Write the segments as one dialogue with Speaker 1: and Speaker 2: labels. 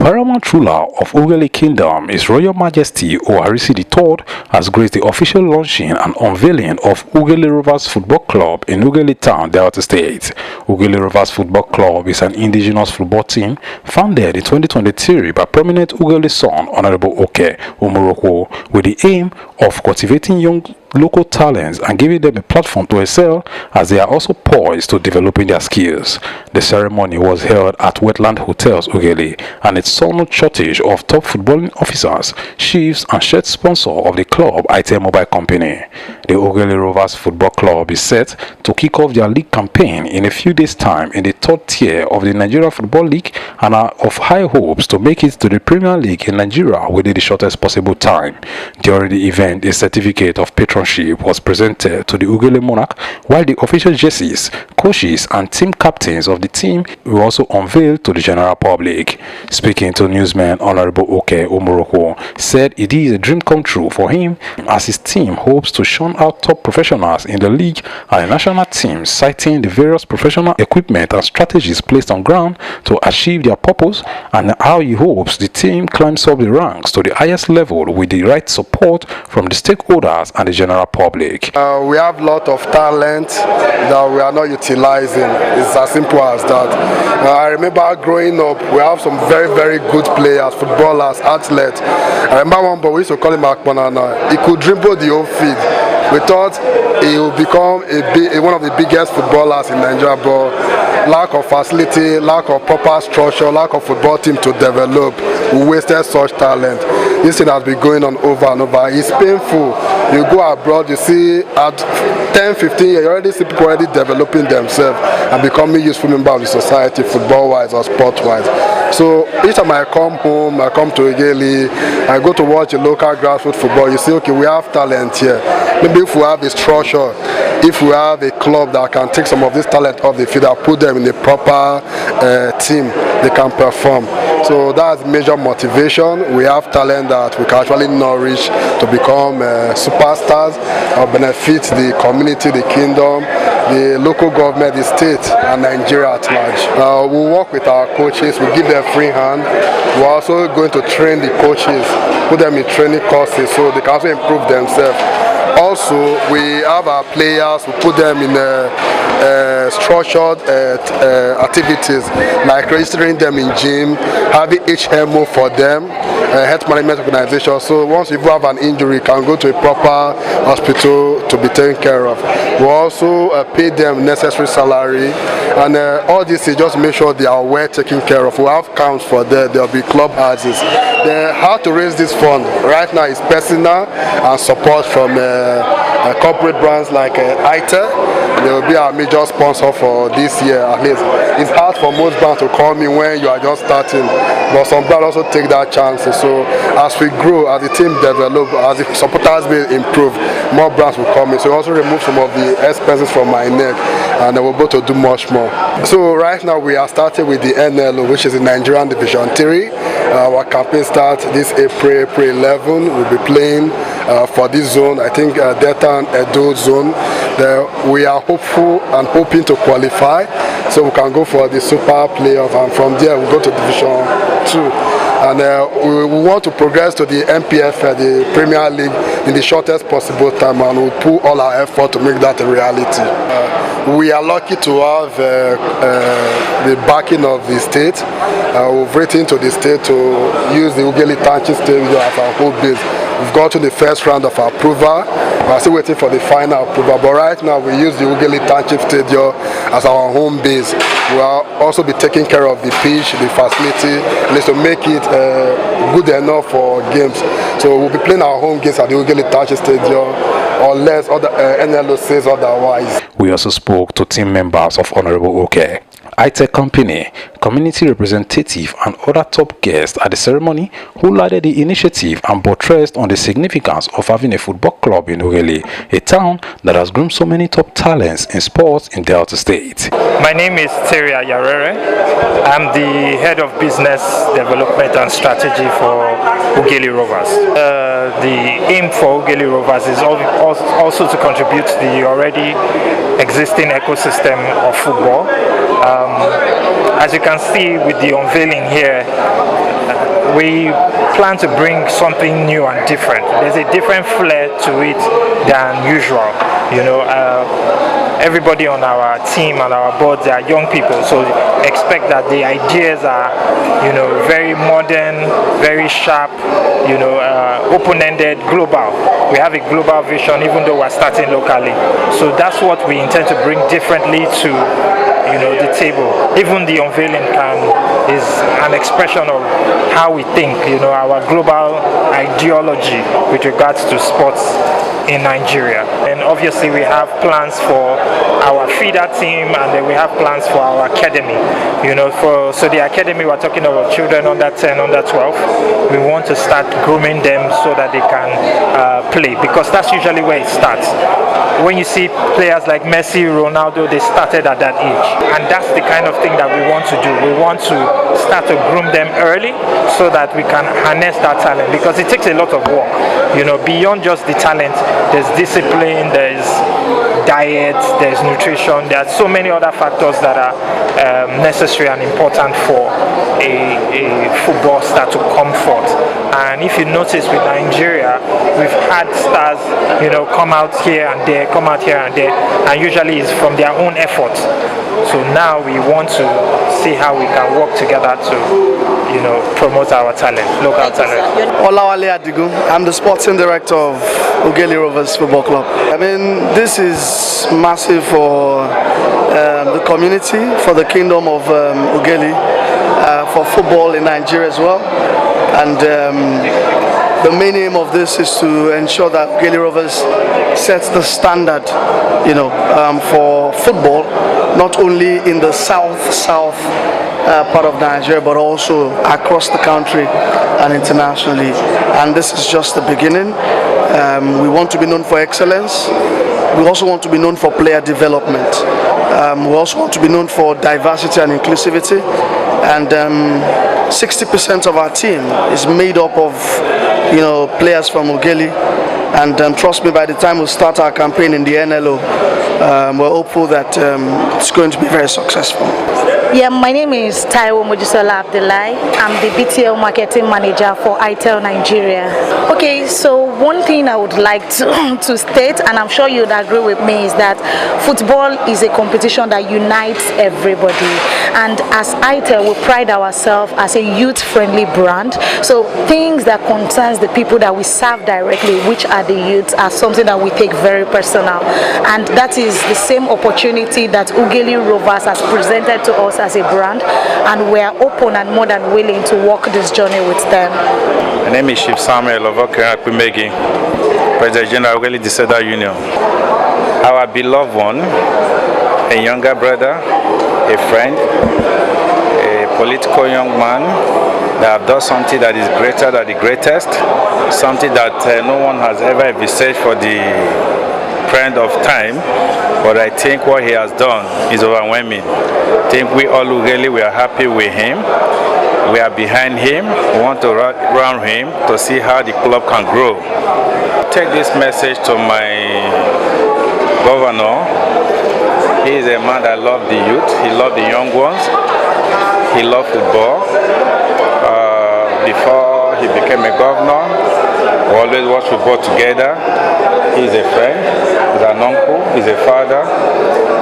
Speaker 1: Paramount ruler of Ughelli Kingdom, His Royal Majesty Oharisi III, has graced the official launching and unveiling of Ughelli Rovers Football Club in Ughelli Town, Delta State. Ughelli Rovers Football Club is an indigenous football team founded in 2023 by prominent Ughelli son Honorable Oke Omoroko, with the aim of cultivating young local talents and giving them a platform to excel, as they are also poised to developing their skills. The ceremony was held at Wetland Hotels Ughelli, and it saw no shortage of top footballing officers, chiefs and shirt sponsor of the club, IT Mobile Company. The Ughelli Rovers Football Club is set to kick off their league campaign in a few days' time in the third tier of the Nigeria Football League, and are of high hopes to make it to the Premier League in Nigeria within the shortest possible time. During the event, a certificate of patronship was presented to the Ughelli Monarch, while the official jerseys, coaches and team captains of the team were also unveiled to the general public. Speaking to newsman, Honorable Oke Omoroko said it is a dream come true for him, as his team hopes to shun out top professionals in the league and the national team, citing the various professional equipment and strategies placed on ground to achieve their purpose, and how he hopes the team climbs up the ranks to the highest level with the right support from the stakeholders and the general public.
Speaker 2: We have a lot of talent that we are not utilizing. It's as simple as that. I remember growing up, we have some very good players, footballers, athletes. I remember one boy, we used to call him Akpanana. He could dribble the whole field. We thought he would become one of the biggest footballers in Nigeria, but lack of facility, lack of proper structure, lack of football team to develop, we wasted such talent. This thing has been going on over and over. It's painful. You go abroad, you see at 10, 15 years, you already see people already developing themselves and becoming useful members of the society, football-wise or sport-wise. So each time I come home, I come to Ughelli, I go to watch a local grassroots football, you see, okay, we have talent here. Maybe if we have a structure, if we have a club that can take some of this talent off the field and put them in a proper team, they can perform. So that's major motivation. We have talent that we can actually nourish to become superstars or benefit the community, the kingdom, the local government, the state, and Nigeria at large. We work with our coaches, we give them free hand. We're also going to train the coaches, put them in training courses so they can also improve themselves. Also, we have our players, we put them in structured activities, like registering them in gym, having HMO for them, health management organization. So once you have an injury, you can go to a proper hospital to be taken care of. We also pay them necessary salary, and all this is just to make sure they are well taken care of. We have camps for them, there will be club houses. Then how to raise this fund right now is personal and support from corporate brands like ITE. They will be our major sponsor for this year at least. It's hard for most brands to call me when you are just starting, but some brands also take that chance. So as we grow, as the team develop, as the supporters will improve, more brands will come in. So we also remove some of the expenses from my neck, and then we're able to do much more. So right now we are starting with the NLO, which is the Nigerian Division 3. Our campaign starts this April 11. We'll be playing for this zone, I think Delta and Edo zone. We are hopeful and hoping to qualify, so we can go for the Super Playoff, and from there we'll go to Division 2. And we want to progress to the MPFL, the Premier League, in the shortest possible time, and we'll put all our effort to make that a reality. We are lucky to have the backing of the state. We've written to the state to use the Ughelli Township Stadium as our home base. We've got to the first round of approval. We're still waiting for the final approval, but right now we use the Ughelli Township Stadium as our home base. We'll also be taking care of the pitch, the facility, at least to make it good enough for games. So we'll be playing our home games at the Ughelli Township Stadium, unless other NLO says otherwise.
Speaker 1: We also spoke to team members of Honorable Oke, IT Company, community representative, and other top guests at the ceremony, who lauded the initiative and buttressed on the significance of having a football club in Ughelli, a town that has groomed so many top talents in sports in Delta State.
Speaker 3: My name is Teria Yarere. I'm the head of business development and strategy for Ughelli Rovers. The aim for Ughelli Rovers is also to contribute to the already existing ecosystem of football. As you can see with the unveiling here, we plan to bring something new and different. There's a different flair to it than usual. You know, everybody on our team and our boards are young people, so expect that the ideas are, you know, very modern, very sharp, you know, open-ended, global. We have a global vision, even though we're starting locally. So that's what we intend to bring differently to, you know, the table. Even the unveiling is an expression of how we think, you know, our global ideology with regards to sports in Nigeria. And obviously we have plans for our feeder team, and then we have plans for our academy. You know, so the academy, we're talking about children under 10, under 12. We want to start grooming them so that they can play, because that's usually where it starts. When you see players like Messi, Ronaldo, they started at that age, and that's the kind of thing that we want to do. We want to start to groom them early so that we can harness that talent, because it takes a lot of work. You know, beyond just the talent, there's discipline, there's diet, there's nutrition. There are so many other factors that are necessary and important for a football star to come forth. And if you notice with Nigeria, we've had stars, you know, come out here and there, and usually it's from their own effort. So now we want to see how we can work together to, you know, promote our talent, local talent.
Speaker 4: Olawale Adigun, I'm the sporting director of Ughelli Rovers Football Club. I mean, this is massive for the community, for the kingdom of Ughelli, for football in Nigeria as well. And the main aim of this is to ensure that Ughelli Rovers sets the standard, you know, for football, not only in the south part of Nigeria, but also across the country and internationally. And this is just the beginning. We want to be known for excellence. We also want to be known for player development. We also want to be known for diversity and inclusivity. And 60% of our team is made up of, you know, players from Ughelli. And trust me, by the time we start our campaign in the NLO, we're hopeful that it's going to be very successful.
Speaker 5: Yeah, my name is Taiwo Mojisola Abdullahi. I'm the BTL marketing manager for ITEL Nigeria. Okay, so one thing I would like to state, and I'm sure you'd agree with me, is that football is a competition that unites everybody. And as ITEL, we pride ourselves as a youth-friendly brand. So things that concerns the people that we serve directly, which are the youths, are something that we take very personal. And that is the same opportunity that Ughelli Rovers has presented to us as a brand, and we are open and more than willing to walk this journey with them.
Speaker 6: My name is Chief Samuel Ovoke-Akpimegi, President General Ughelli Disorder Union. Our beloved one, a younger brother, a friend, a political young man that have done something that is greater than the greatest, something that no one has ever envisaged for the period of time, but I think what he has done is overwhelming. I think we all Ughelli, we are happy with him. We are behind him. We want to run him to see how the club can grow. Take this message to my governor. He is a man that loves the youth. He loves the young ones. He loves football. Before he became a governor, we always watch football together. He's a friend, he's an uncle, he's a father,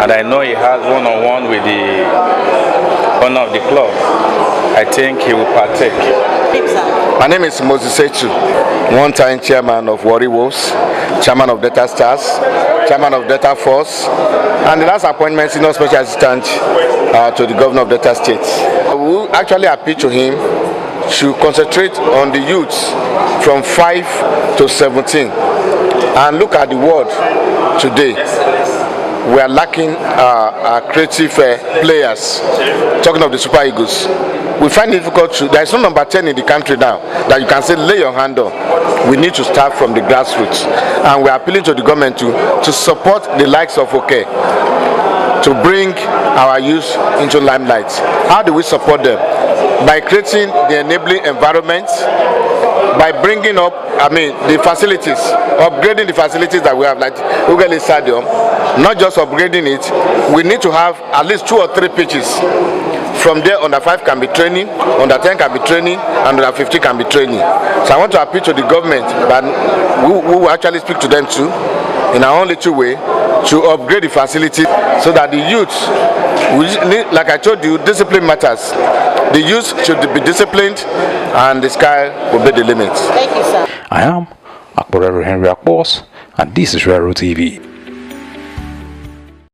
Speaker 6: and I know he has one-on-one with the owner of the club. I think he will partake.
Speaker 7: My name is Moses Echu, one-time chairman of Warri Wolves, chairman of Delta Stars, chairman of Delta Force, and the last appointment, senior special assistant to the governor of Delta State. We actually appeal to him to concentrate on the youths from 5 to 17. And look at the world today. We are lacking creative players. Talking of the Super Eagles, we find it difficult to. There is no number 10 in the country now that you can say lay your hand on. We need to start from the grassroots, and we are appealing to the government to support the likes of OK, to bring our youth into limelight. How do we support them? By creating the enabling environment, by bringing up, the facilities, upgrading the facilities that we have, like Ughelli Stadium. Not just upgrading it, we need to have at least 2 or 3 pitches From there, under 5 can be training, under 10 can be training, and under 50 can be training. So I want to appeal to the government, but we will actually speak to them too, in our own little way, to upgrade the facility so that the youth, like I told you, discipline matters. The youth should be disciplined, and the sky will be the limit.
Speaker 5: Thank you, sir.
Speaker 1: I am Rero Henry Akbos, and this is Rero TV.